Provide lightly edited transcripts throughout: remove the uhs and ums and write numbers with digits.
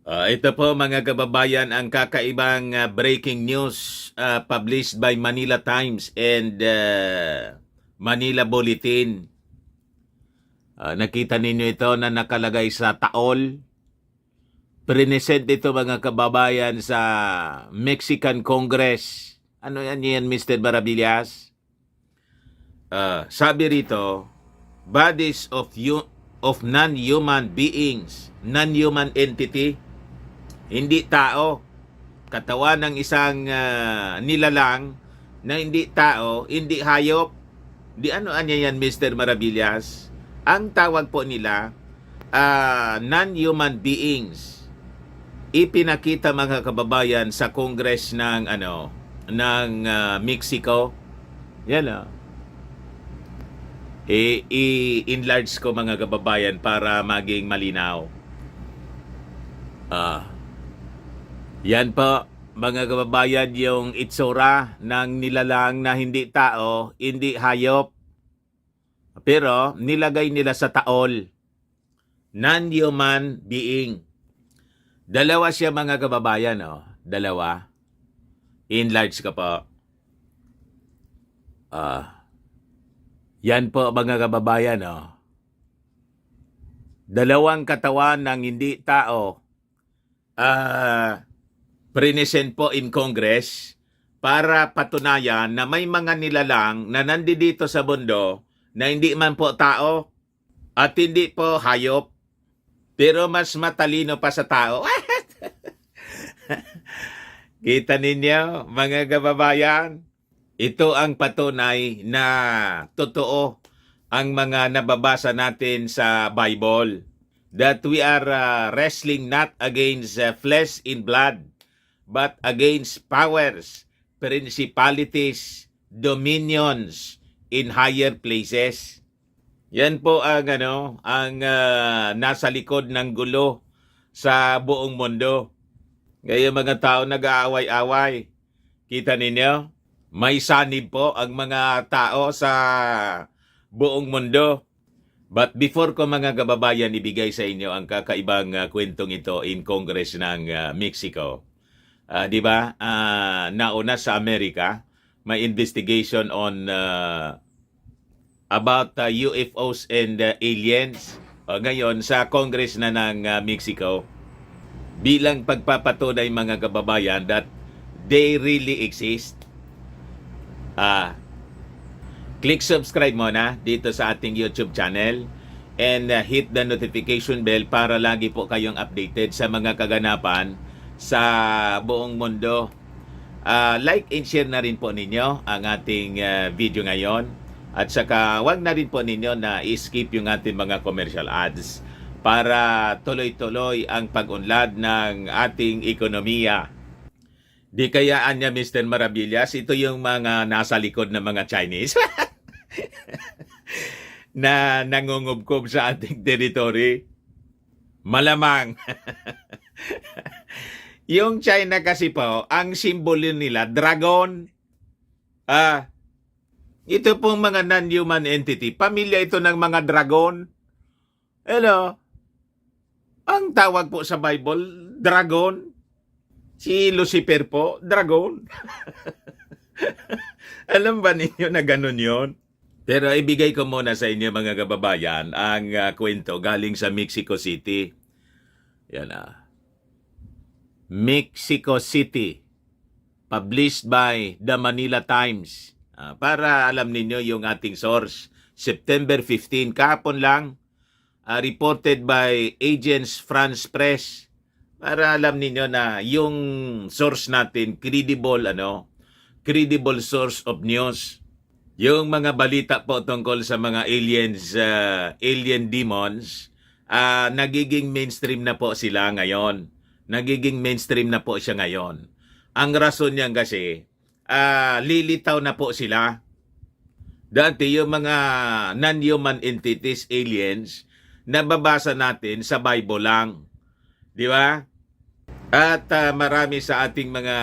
Ito po mga kababayan ang kakaibang breaking news published by Manila Times and Manila Bulletin. Nakita ninyo ito na nakalagay sa taol. Present ito mga kababayan sa Mexican Congress. Ano yan Mr. Barabillas? Sabi rito, bodies of non-human beings, non-human entity, hindi tao, katawan ng isang nilalang na hindi tao, hindi hayop. Di ano anya yan Mr. Maravillas? Ang tawag po nila non-human beings. Ipinakita mga kababayan sa Congress ng Mexico. Yan i-enlarge ko mga kababayan para maging malinaw. Yan po, mga kababayan, yung itsura ng nilalang na hindi tao, hindi hayop. Pero nilagay nila sa taol. Non-human being. Dalawa siya mga kababayan, Dalawa. Enlarge ka po. Yan po mga kababayan, Dalawang katawan ng hindi tao. Present po in Congress para patunayan na may mga nilalang na nandito sa mundo na hindi man po tao at hindi po hayop, pero mas matalino pa sa tao. Kita ninyo, mga kababayan, ito ang patunay na totoo ang mga nababasa natin sa Bible. That we are wrestling not against flesh and blood, but against powers, principalities, dominions in higher places. Yan po ang nasa likod ng gulo sa buong mundo. Ngayon mga tao nag-aaway-away. Kita ninyo? May sanib po ang mga tao sa buong mundo. But before ko mga kababayan ibigay sa inyo ang kakaibang kwentong ito in Congress ng Mexico. Di ba? Nauna sa Amerika, may investigation on about UFOs and aliens. Ngayon sa Congress na ng Mexico, bilang pagpapatunay mga kababayan that they really exist. Click subscribe muna dito sa ating YouTube channel and hit the notification bell para lagi po kayong updated sa mga kaganapan sa buong mundo. Like and share na rin po ninyo ang ating video ngayon. At saka wag na rin po ninyo na i-skip yung ating mga commercial ads para tuloy-tuloy ang pag-unlad ng ating ekonomiya. Di kayaan niya Mr. Maravillas, ito yung mga nasa likod ng mga Chinese na nangungubkob sa ating territory. Malamang. Yung China kasi po, ang simbolo nila, dragon. Ito pong mga non-human entity, pamilya ito ng mga dragon. Ang tawag po sa Bible, dragon. Si Lucifer po, dragon. Alam ba ninyo na ganun yon? Pero ibigay ko muna sa inyo mga kababayan ang kwento galing sa Mexico City. Yan Mexico City. Published by the Manila Times. Para alam ninyo yung ating source. September 15, kahapon lang. Reported by Agence France Press. Para alam ninyo na yung source natin, credible source of news. Yung mga balita po tungkol sa mga aliens, alien demons, nagiging mainstream na po sila ngayon. Nagiging mainstream na po siya ngayon. Ang rason niyan kasi, lilitaw na po sila. Dati yung mga non-human entities, aliens, nababasa natin sa Bible lang. Di ba? At marami sa ating mga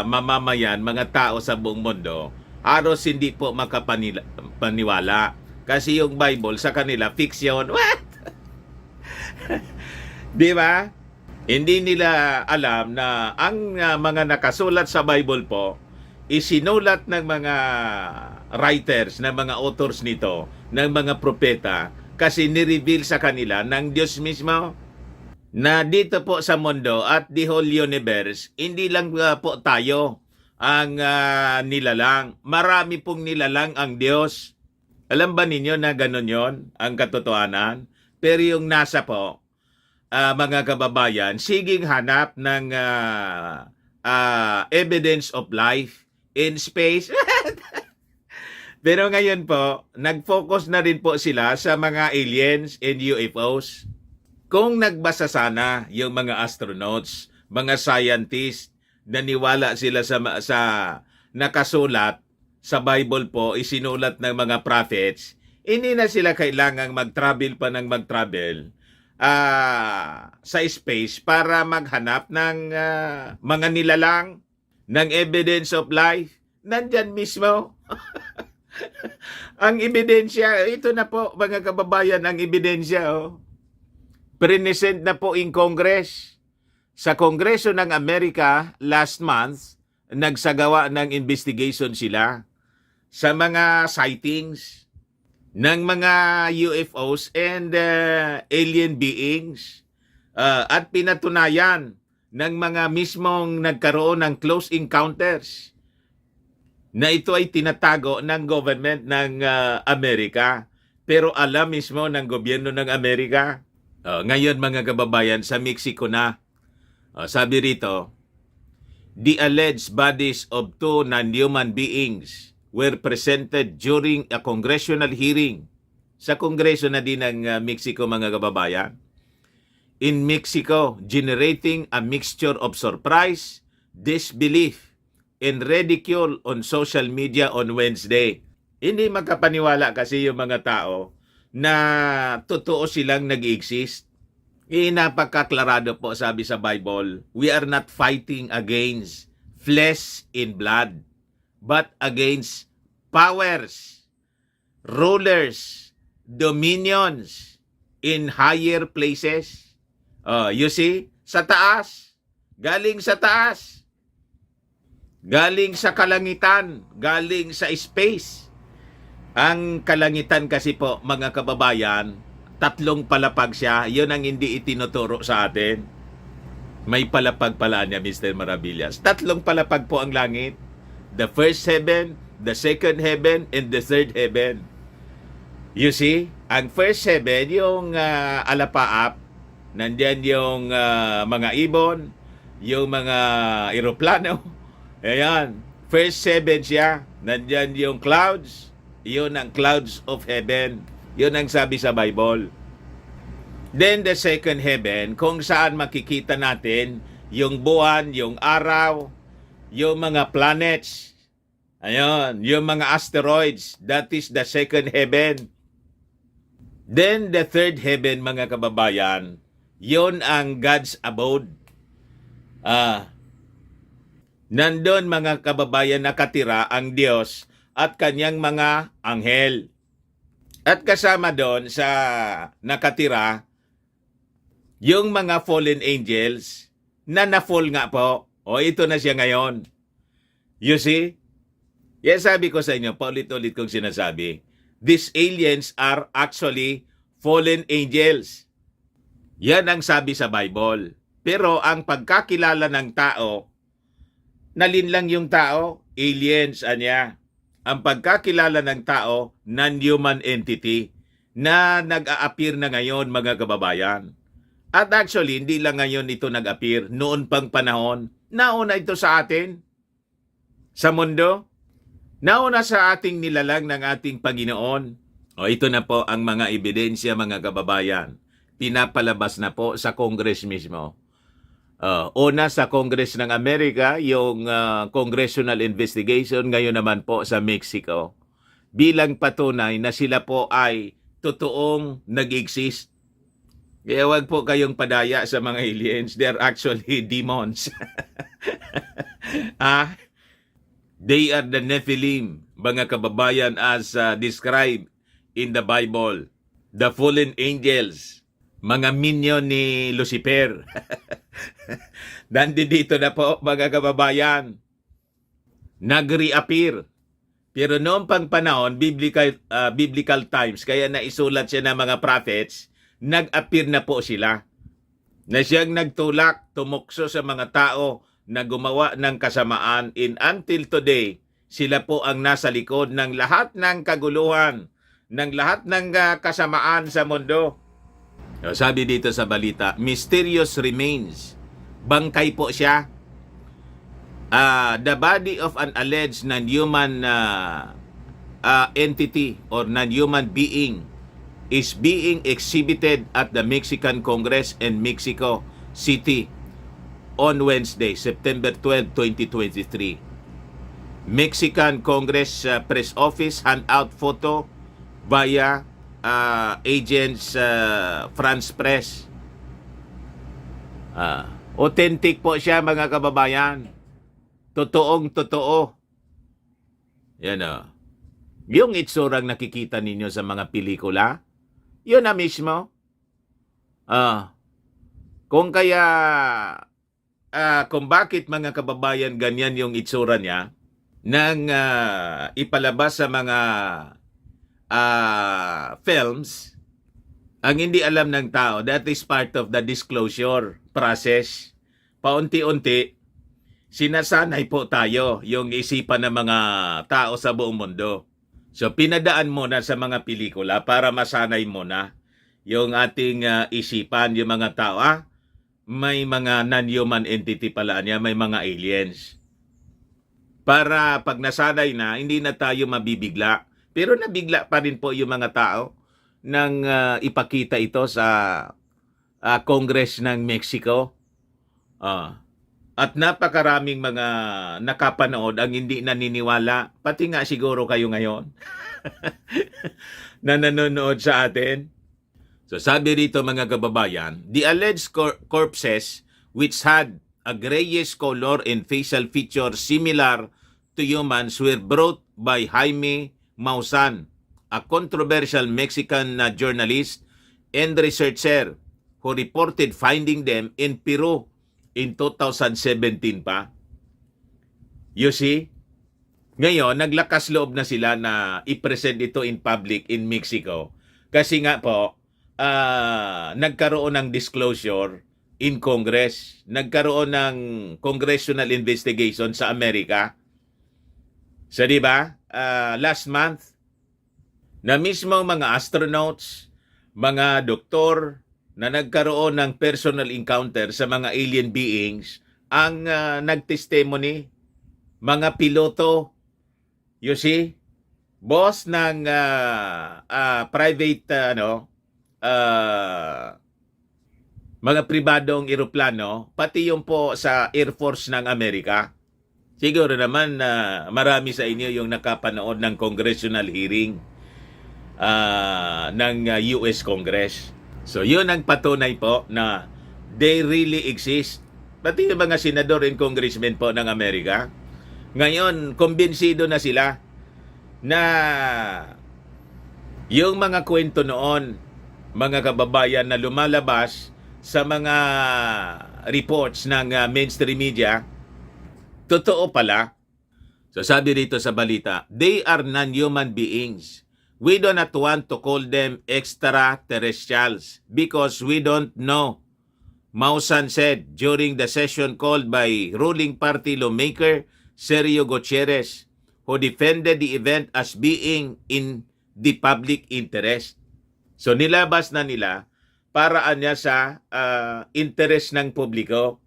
mamamayan, mga tao sa buong mundo, halos hindi po makapaniwala. Kasi yung Bible sa kanila, fiction. What? Di ba? Hindi nila alam na ang mga nakasulat sa Bible po, isinulat ng mga writers, ng mga authors nito, ng mga propeta, kasi nireveal sa kanila ng Diyos mismo na dito po sa mundo at the whole universe, hindi lang po tayo ang nilalang. Marami pong nilalang ang Diyos. Alam ba ninyo na gano'n yon ang katotohanan? Pero yung NASA po, mga kababayan, siging hanap ng evidence of life in space. Pero ngayon po, nag-focus na rin po sila sa mga aliens and UFOs. Kung nagbasa sana yung mga astronauts, mga scientists, naniwala sila sa nakasulat sa Bible po, isinulat ng mga prophets, hindi na sila kailangang mag-travel pa ng mag-travel sa space para maghanap ng mga nilalang, ng evidence of life. Nandyan mismo. Ang ebidensya, ito na po mga kababayan, ang ebidensya. Present na po in Congress. Sa Kongreso ng Amerika last month, nagsagawa ng investigation sila sa mga sightings ng mga UFOs and alien beings at pinatunayan ng mga mismong nagkaroon ng close encounters na ito ay tinatago ng government ng Amerika, pero alam mismo ng gobyerno ng Amerika. Ngayon mga kababayan, sa Mexico na, sabi rito, the alleged bodies of two non-human beings were presented during a congressional hearing. Sa kongreso na din ng Mexico mga kababayan. In Mexico, generating a mixture of surprise, disbelief, and ridicule on social media on Wednesday. Hindi makapaniwala kasi yung mga tao na totoo silang nag-exist. Napakaklarado po sabi sa Bible, we are not fighting against flesh and blood, but against powers, rulers, dominions in higher places. You see, sa taas, galing sa taas, galing sa kalangitan, galing sa space. Ang kalangitan kasi po, mga kababayan, 3 palapag siya. Yun ang hindi itinuturo sa atin. May palapag pala niya, Mr. Maravillas. 3 palapag po ang langit. The first heaven, the second heaven, and the third heaven. You see, ang first heaven, yung alapaap, nandyan yung mga ibon, yung mga eroplano. Ayan, first heaven siya. Nandyan yung clouds. Yun ang clouds of heaven. Yun ang sabi sa Bible. Then the second heaven, kung saan makikita natin yung buwan, yung araw, yung mga planets. Ayun, yung mga asteroids. That is the second heaven. Then the third heaven, mga kababayan, yun ang God's abode. Nandun mga kababayan nakatira ang Diyos at kanyang mga anghel. At kasama doon sa nakatira yung mga fallen angels na na-fall nga po. O ito na siya ngayon. You see? Yan sabi ko sa inyo, paulit-ulit kong sinasabi, these aliens are actually fallen angels. Yan ang sabi sa Bible. Pero ang pagkakilala ng tao, nalinlang yung tao, aliens, anya. Ang pagkakilala ng tao, non-human entity, na nag-a-appear na ngayon, mga kababayan. At actually, hindi lang ngayon ito nag-appear, noon pang panahon, nauna ito sa atin, sa mundo, nauna sa ating nilalang ng ating Panginoon. O ito na po ang mga ebidensya, mga kababayan. Pinapalabas na po sa Congress mismo. Una sa Congress ng Amerika, yung congressional investigation, ngayon naman po sa Mexico, bilang patunay na sila po ay totoong nag-exist. Kaya wag po kayong padaya sa mga aliens. They're actually demons. They are the Nephilim, mga kababayan, as described in the Bible. The fallen angels. mga minion ni Lucifer. Nandito na po, mga kababayan. Nag-reappear. Pero noong pang panahon, biblical times, kaya naisulat siya ng mga prophets, nag-appear na po sila. Na siyang nagtulak, tumukso sa mga tao na gumawa ng kasamaan. And until today, sila po ang nasa likod ng lahat ng kaguluhan, ng lahat ng kasamaan sa mundo. Sabi dito sa balita, mysterious remains. Bangkay po siya. The body of an alleged non-human entity or non-human being is being exhibited at the Mexican Congress in Mexico City on Wednesday, September 12, 2023. Mexican Congress Press Office hand out photo via agents France Press. Authentic po siya, mga kababayan. Totoong totoo. Yan o. Yung itsurang nakikita ninyo sa mga pelikula, yun na mismo. Kung bakit, mga kababayan, ganyan yung itsura niya, nang ipalabas sa mga films, ang hindi alam ng tao, that is part of the disclosure process. Paunti-unti, sinasanay po tayo yung isipan ng mga tao sa buong mundo. So, pinadaan mo na sa mga pelikula para masanay mo na yung ating isipan, yung mga tao. May mga non-human entity pala niya, may mga aliens. Para pag nasanay na, hindi na tayo mabibigla. Pero nabigla pa rin po yung mga tao nang ipakita ito sa Congress ng Mexico. At napakaraming mga nakapanood ang hindi naniniwala. Pati nga siguro kayo ngayon na nanonood sa atin. So sabi rito, mga kababayan, the alleged corpses which had a grayish color and facial features similar to humans were brought by Jaime Maussan, a controversial Mexican journalist and researcher who reported finding them in Peru in 2017 pa. You see? Ngayon, naglakas loob na sila na i-present ito in public in Mexico. Kasi nga po, nagkaroon ng disclosure in Congress. Nagkaroon ng congressional investigation sa Amerika. So, di ba? Last month, na mismo mga astronauts, mga doktor, na nagkaroon ng personal encounter sa mga alien beings ang nagtestimony, mga piloto, you see, boss ng private mga pribadong eroplano, pati yung po sa Air Force ng Amerika. Siguro naman marami sa inyo yung nakapanood ng congressional hearing ng US Congress. So, yun ang patunay po na they really exist. Pati yung mga senador and congressmen po ng Amerika, ngayon, kumbinsido na sila na yung mga kwento noon, mga kababayan, na lumalabas sa mga reports ng mainstream media, totoo pala. So, sabi dito sa balita, they are non-human beings. We do not want to call them extraterrestrials because we don't know, Maussan said during the session called by ruling party lawmaker Sergio Gutierrez, who defended the event as being in the public interest. So nilabas na nila paraan niya sa interest ng publiko.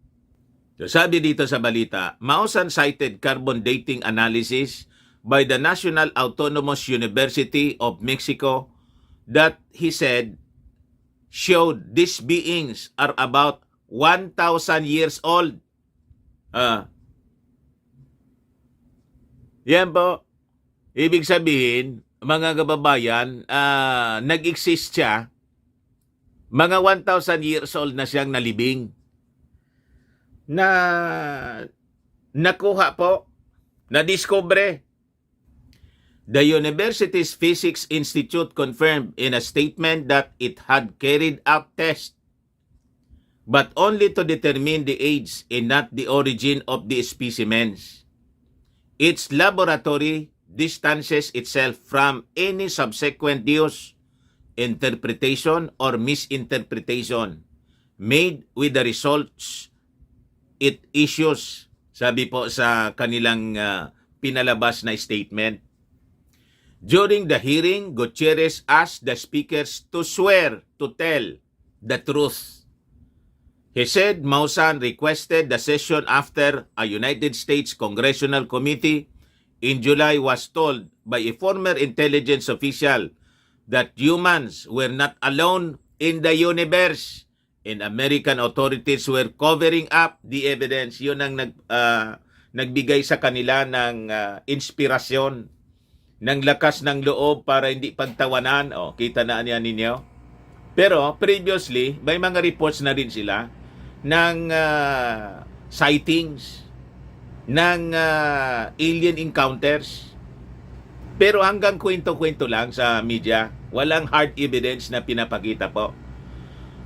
So sabi dito sa balita, Maussan cited carbon dating analysis by the National Autonomous University of Mexico that he said showed these beings are about 1,000 years old. Yan po. Ibig sabihin, mga kababayan, nag-exist siya, mga 1,000 years old na siyang nalibing. Na nakuha po, na-discover The university's Physics Institute confirmed in a statement that it had carried out tests, but only to determine the age and not the origin of the specimens. Its laboratory distances itself from any subsequent use, interpretation, or misinterpretation made with the results it issues, sabi po sa kanilang pinalabas na statement. During the hearing, Gutierrez asked the speakers to swear to tell the truth. He said Maussan requested the session after a United States Congressional Committee in July was told by a former intelligence official that humans were not alone in the universe and American authorities were covering up the evidence. Yun ang nagbigay sa kanila ng inspirasyon, ng lakas ng loob para hindi pagtawanan. Kita na niya ninyo. Pero previously, may mga reports na rin sila ng sightings, ng alien encounters. Pero hanggang kwento-kwento lang sa media, walang hard evidence na pinapakita po.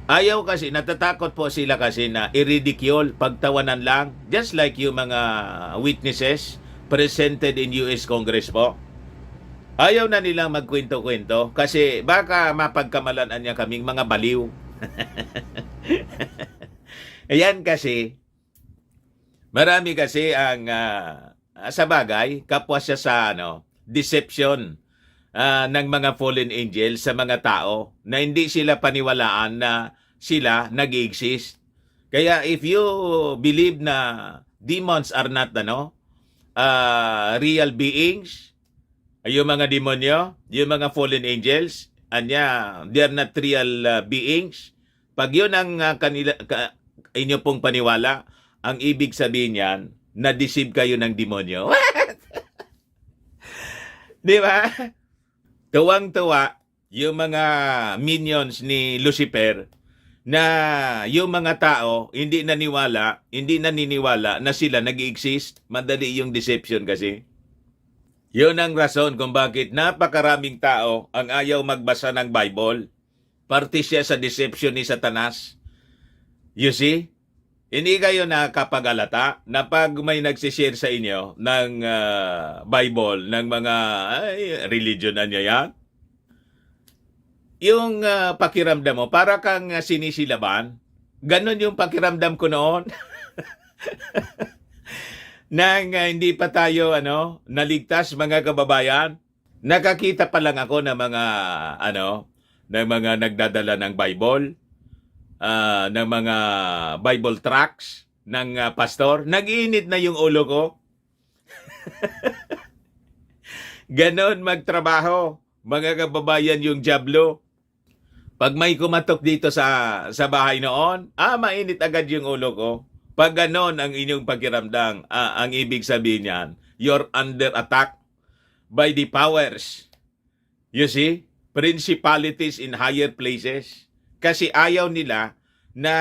Ayaw kasi, natatakot po sila kasi na i-ridicule, pagtawanan lang, just like yung mga witnesses presented in US Congress po. Ayaw na nilang magkwento-kwento kasi baka mapagkamalan niya kaming mga baliw. Ayan kasi, marami kasi ang sa bagay, kapwa siya sa deception ng mga fallen angels sa mga tao na hindi sila paniwalaan na sila nag-exist. Kaya if you believe na demons are not real beings, yung mga demonyo, yung mga fallen angels, they are not real beings. Pag yun ang inyo pong paniwala, ang ibig sabihin yan, na-deceive kayo ng demonyo. Di ba? Tuwang-tuwa yung mga minions ni Lucifer na yung mga tao hindi naniniwala na sila nag-exist. Madali yung deception kasi. Yun ang rason kung bakit napakaraming tao ang ayaw magbasa ng Bible. Parte siya sa deception ni Satanas. You see? Hindi kayo nakakapagalata na pag may nagsishare sa inyo ng Bible, ng mga religion na niya yan, yung pakiramdam mo, para kang sinisilaban. Ganon yung pakiramdam ko noon. Nang hindi pa tayo naligtas, mga kababayan. Nakakita pa lang ako ng mga ng mga nagdadala ng Bible, ng mga Bible tracts ng pastor. Nag-iinit na yung ulo ko. Ganon magtrabaho, mga kababayan, yung diablo. Pag may kumatok dito sa bahay noon, mainit agad yung ulo ko. Pag ganon ang inyong pakiramdam, ang ibig sabihin niyan, you're under attack by the powers. You see? Principalities in higher places. Kasi ayaw nila na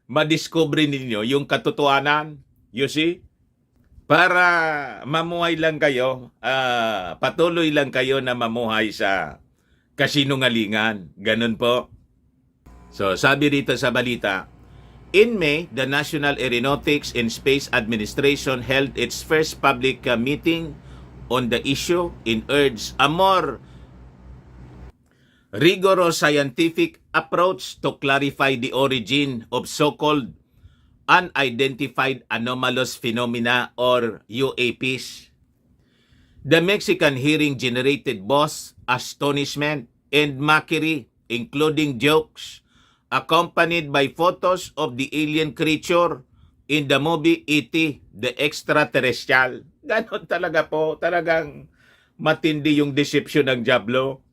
madiscover ninyo yung katotohanan. You see? Para mamuhay lang kayo, patuloy lang kayo na mamuhay sa kasinungalingan. Ganun po. So, sabi rito sa balita, in May, the National Aeronautics and Space Administration held its first public meeting on the issue and urged a more rigorous scientific approach to clarify the origin of so-called unidentified anomalous phenomena or UAPs. The Mexican hearing generated both astonishment and mockery, including jokes, accompanied by photos of the alien creature in the movie E.T., The Extraterrestrial. Ganon talaga po, talagang matindi yung deception ng diablo.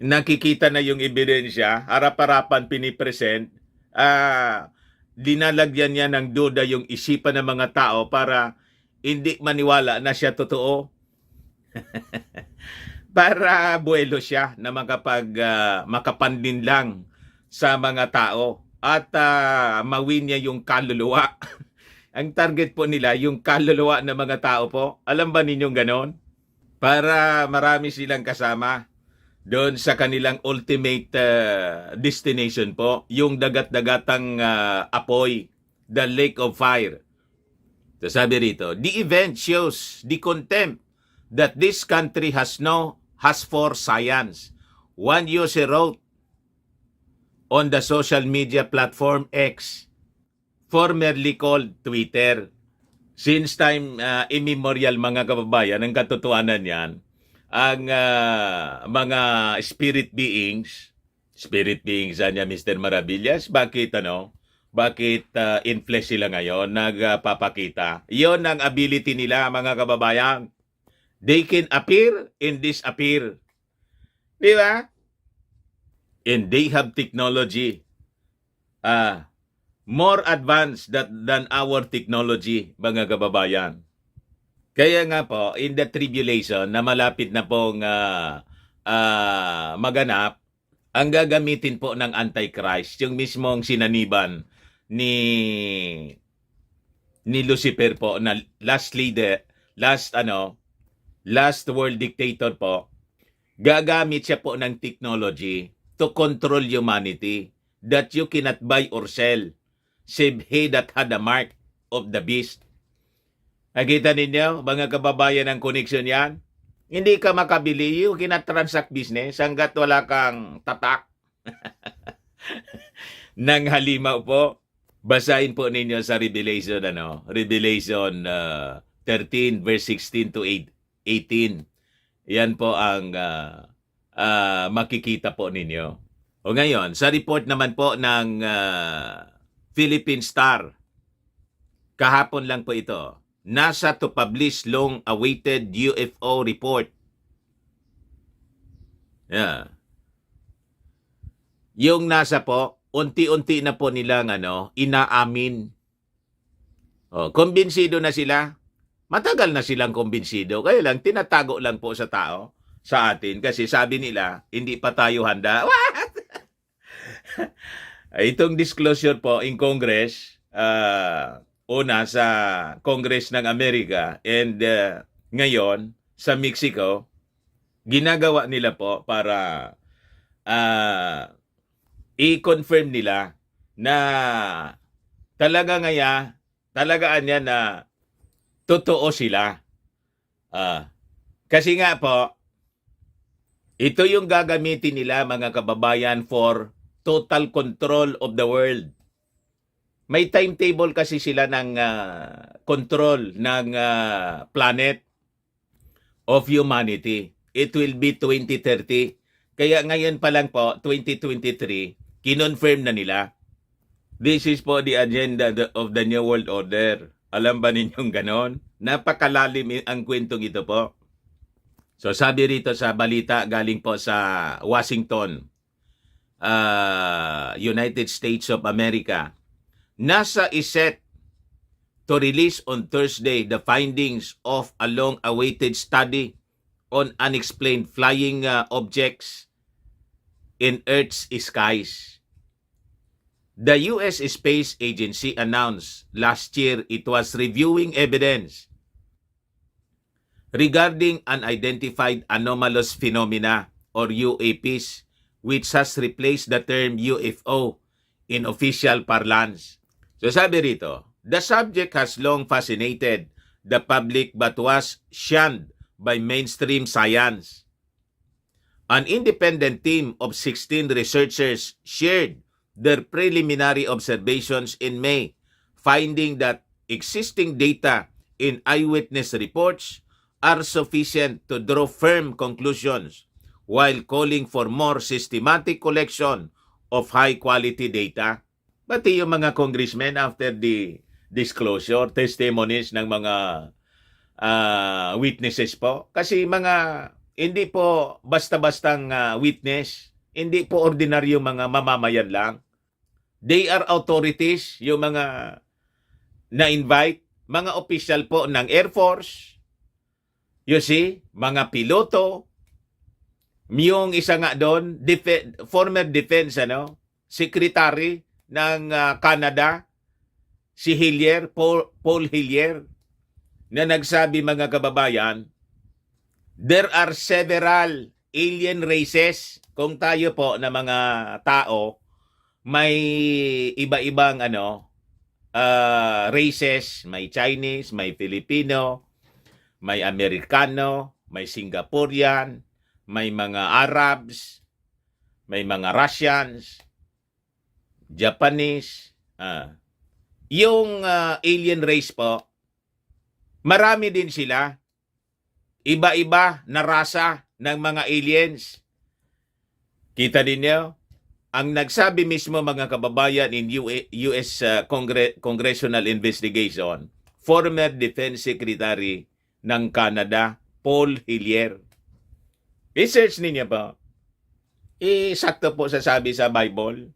Nakikita na yung ebidensya, harap-harapan pinipresent, dinalagyan niya ng duda yung isipan ng mga tao para hindi maniwala na siya totoo. Para buwelo siya na makapandin lang sa mga tao at mawin niya yung kaluluwa. Ang target po nila, yung kaluluwa ng mga tao po. Alam ba ninyong ganon? para marami silang kasama doon sa kanilang ultimate destination po, yung dagat-dagatang apoy, the lake of fire. So sabi rito, the event shows the contempt that this country has for science. One user wrote on the social media platform X, formerly called Twitter. Since time immemorial, mga kababayan, ang katotohanan yan, ang mga spirit beings niya, Mr. Maravillas, bakit in flesh sila ngayon nagpapakita? Yon ang ability nila, mga kababayan. They can appear and disappear. Di ba? And they have technology more advanced than our technology, mga kababayan. Kaya nga po, in the tribulation na malapit na pong maganap, ang gagamitin po ng Antichrist, yung mismong sinaniban ni Lucifer po na last world dictator po, gagamit siya po ng technology to control humanity that you cannot buy or sell, save he that had the mark of the beast. Nakita ninyo, mga kababayan, ang connection yan? Hindi ka makabili, you cannot transact business hanggat wala kang tatak ng halimaw po. Basahin po ninyo sa Revelation 13 verse 16 to 18. Yan po ang makikita po ninyo. O ngayon, sa report naman po ng Philippine Star, kahapon lang po ito, NASA to publish long-awaited UFO report. Yeah. Yung NASA po, unti-unti na po nilang inaamin. Kumbinsido na sila. Matagal na silang kumbinsido. Kaya lang, tinatago lang po sa tao, sa atin. Kasi sabi nila, hindi pa tayo handa. What? Itong disclosure po in Congress, una sa Congress ng Amerika and ngayon sa Mexico, ginagawa nila po para i-confirm nila na talagaan niya na totoo sila. Kasi nga po, ito yung gagamitin nila, mga kababayan, for total control of the world. May timetable kasi sila ng control ng planet of humanity. It will be 2030. Kaya ngayon pa lang po, 2023, kinonfirm na nila. This is po the agenda of the New World Order. Alam ba ninyong ganon? Napakalalim ang kwentong ito po. So sabi rito sa balita galing po sa Washington, United States of America, NASA is set to release on Thursday the findings of a long-awaited study on unexplained flying objects in Earth's skies. The U.S. Space Agency announced last year it was reviewing evidence regarding unidentified anomalous phenomena or UAPs, which has replaced the term UFO in official parlance. So sabi rito, the subject has long fascinated the public but was shunned by mainstream science. An independent team of 16 researchers shared their preliminary observations in May, finding that existing data in eyewitness reports are sufficient to draw firm conclusions while calling for more systematic collection of high-quality data. Pati yung mga congressmen after the disclosure, testimonies ng mga witnesses po. Kasi hindi po basta-bastang witness, hindi po ordinaryong mga mamamayan lang. They are authorities, yung mga na-invite, mga official po ng Air Force, you see, mga piloto, yung isa nga doon, former defense secretary ng Canada, si Hillier, Paul Hillier, na nagsabi, mga kababayan, there are several alien races. Kung tayo po na mga tao, may iba-ibang races, may Chinese, may Filipino, may Amerikano, may Singaporean, may mga Arabs, may mga Russians, Japanese. Yung alien race po, marami din sila. Iba-iba na rasa ng mga aliens. Kita ninyo? Ang nagsabi mismo mga kababayan in US Congressional Investigation, former Defense Secretary ng Canada, Paul Hillier. Research ninyo po. Sakto po sasabi sa Bible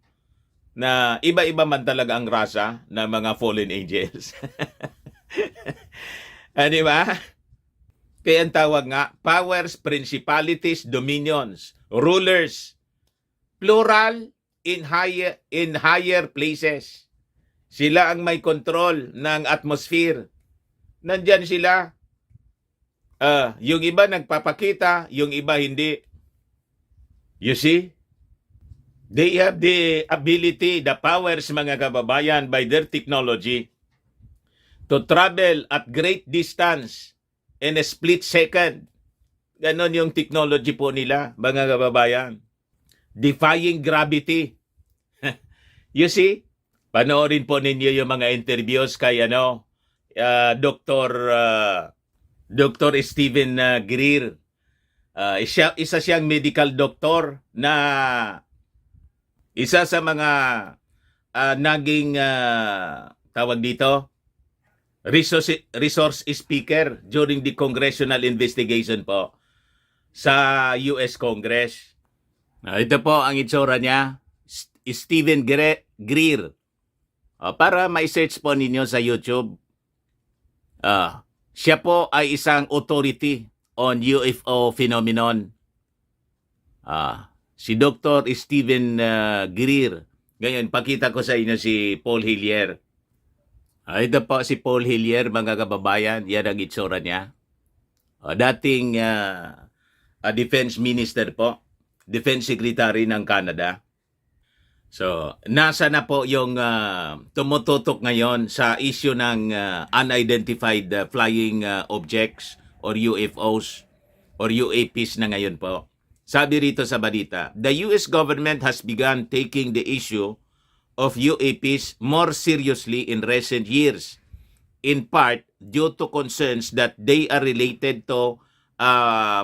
na iba-iba man talaga ang rasa ng mga fallen angels. Di ba? Kaya ang tawag nga, powers, principalities, dominions, rulers, plural in higher places. Sila ang may control ng atmosphere. Nandyan sila. Yung iba nagpapakita, yung iba hindi. You see? They have the ability, the powers, mga kababayan, by their technology to travel at great distance in a split second. Ganon yung technology po nila, mga kababayan. Defying gravity. You see? Panoorin po ninyo yung mga interviews kay Dr. Stephen Greer. Isa siyang medical doctor na isa sa mga naging tawag dito resource speaker during the congressional investigation po sa US Congress. Ito po ang itsura niya, Stephen Greer. Para ma-search po ninyo sa YouTube. Siya po ay isang authority on UFO phenomenon. Si Dr. Stephen Greer. Ngayon, pakita ko sa inyo si Paul Hillier. Ito po si Paul Hillier, mga kababayan. Yan ang itsura niya. Dating Defense Minister po. Defense Secretary ng Canada. So, nasa na po yung tumututok ngayon sa issue ng unidentified flying objects or UFOs or UAPs na ngayon po. Sabi rito sa balita, the US government has begun taking the issue of UAPs more seriously in recent years, in part due to concerns that they are related to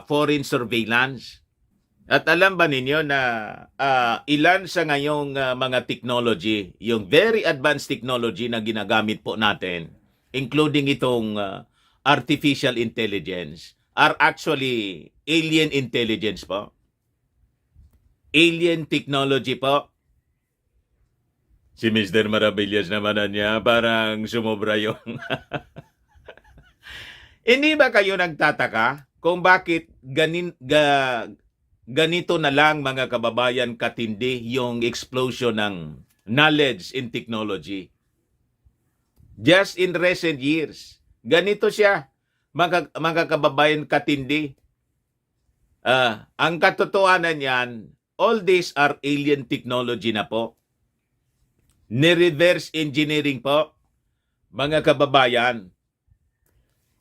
foreign surveillance. At alam ba ninyo na ilan sa ngayong mga technology, yung very advanced technology na ginagamit po natin, including itong artificial intelligence, are actually alien intelligence po. Alien technology po. Si Mr. Maravillas naman niya, parang sumobra yung... Hindi ba kayo nagtataka kung bakit ganito na lang, mga kababayan, katindi yung explosion ng knowledge in technology? Just in recent years, ganito siya, mga kababayan, katindi. Ang katotohanan yan, all these are alien technology na po. Ni-reverse engineering po, mga kababayan,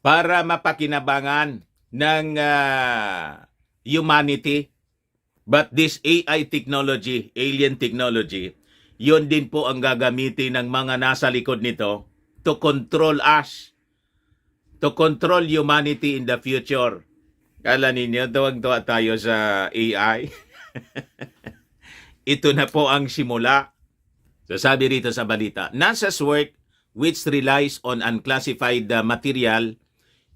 para mapakinabangan ng humanity. But this AI technology, alien technology, yun din po ang gagamitin ng mga nasa likod nito to control us, to control humanity in the future. Kala ninyo, tuwag-tuwa tayo sa AI? Ito na po ang simula. So sabi rito sa balita, NASA's work, which relies on unclassified material,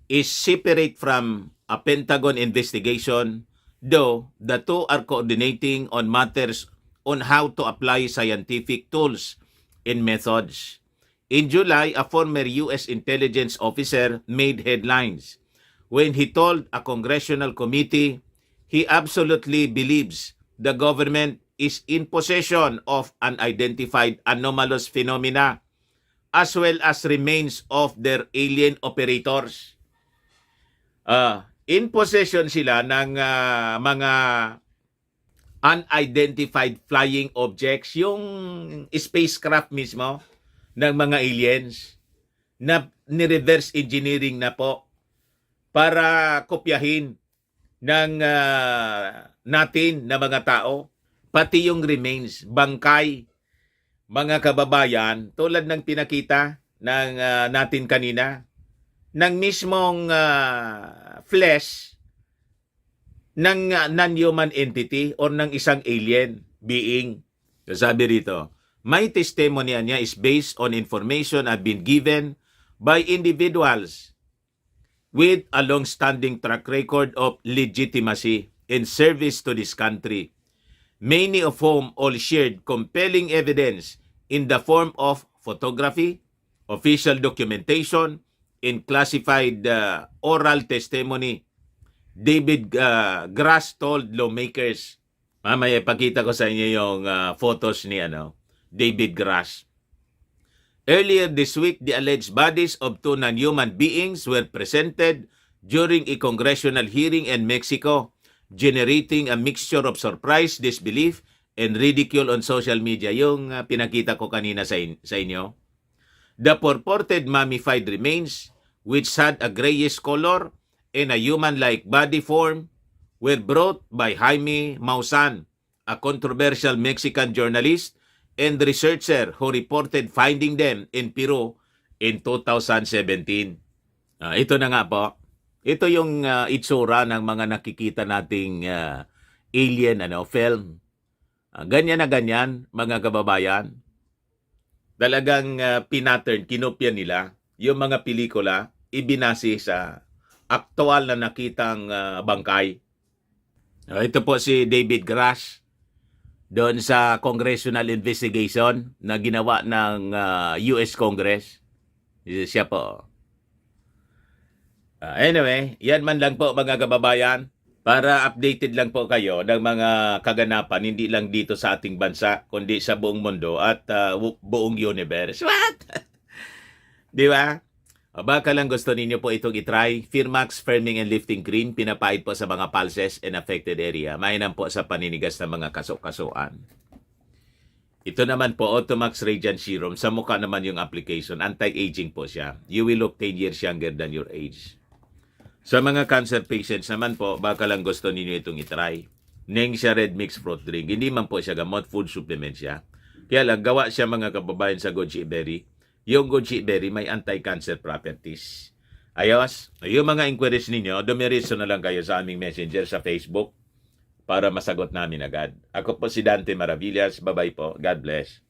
is separate from a Pentagon investigation, though the two are coordinating on matters on how to apply scientific tools and methods. In July, a former U.S. intelligence officer made headlines when he told a congressional committee he absolutely believes the government is in possession of unidentified anomalous phenomena as well as remains of their alien operators. in possession sila ng mga unidentified flying objects, yung spacecraft mismo ng mga aliens na ni-reverse engineering na po para kopyahin ng natin na mga tao, pati yung remains, bangkay, mga kababayan, tulad ng pinakita ng natin kanina, ng mismong flesh ng non-human entity or ng isang alien being. Sabi rito, my testimony niya is based on information I've been given by individuals with a long-standing track record of legitimacy in service to this country, many of whom all shared compelling evidence in the form of photography, official documentation, and classified oral testimony. David Grass told lawmakers. Mamaya ipakita ko sa inyo yung photos ni David Grass. Earlier this week, the alleged bodies of two non-human beings were presented during a congressional hearing in Mexico, generating a mixture of surprise, disbelief, and ridicule on social media. Yung pinakita ko kanina sa inyo. The purported mummified remains, which had a grayish color and a human-like body form, were brought by Jaime Maussan, a controversial Mexican journalist and researcher who reported finding them in Peru in 2017. Ito na nga po. Ito yung itsura ng mga nakikita nating alien film. Ganyan na ganyan, mga kababayan. Talagang pinattern, kinopya nila yung mga pelikula, ibinase sa aktual na nakitang bangkay. Ito po si David Grass doon sa congressional investigation na ginawa ng US Congress. Siya po. Anyway, yan man lang po mga kababayan. Para updated lang po kayo ng mga kaganapan, hindi lang dito sa ating bansa, kundi sa buong mundo at buong universe. What? Di ba? Baka lang gusto ninyo po itong itry. Firmax Firming and Lifting Cream, pinapait po sa mga pulses and affected area. Mainam po sa paninigas ng mga kaso-kasuan. Ito naman po, Automax Radiant Serum. Sa mukha naman yung application. Anti-aging po siya. You will look 10 years younger than your age. Sa mga cancer patients naman po, baka lang gusto ninyo itong itry. Nengxia Red Mix Fruit Drink. Hindi man po siya gamot, food supplement siya. Kaya lang, gawa siya mga kababayan sa goji berry. Yung goji berry may anti-cancer properties. Ayos, yung mga inquiries ninyo, dumiretso na lang kayo sa aming messenger sa Facebook para masagot namin agad. Ako po si Dante Maravillas. Bye-bye po. God bless.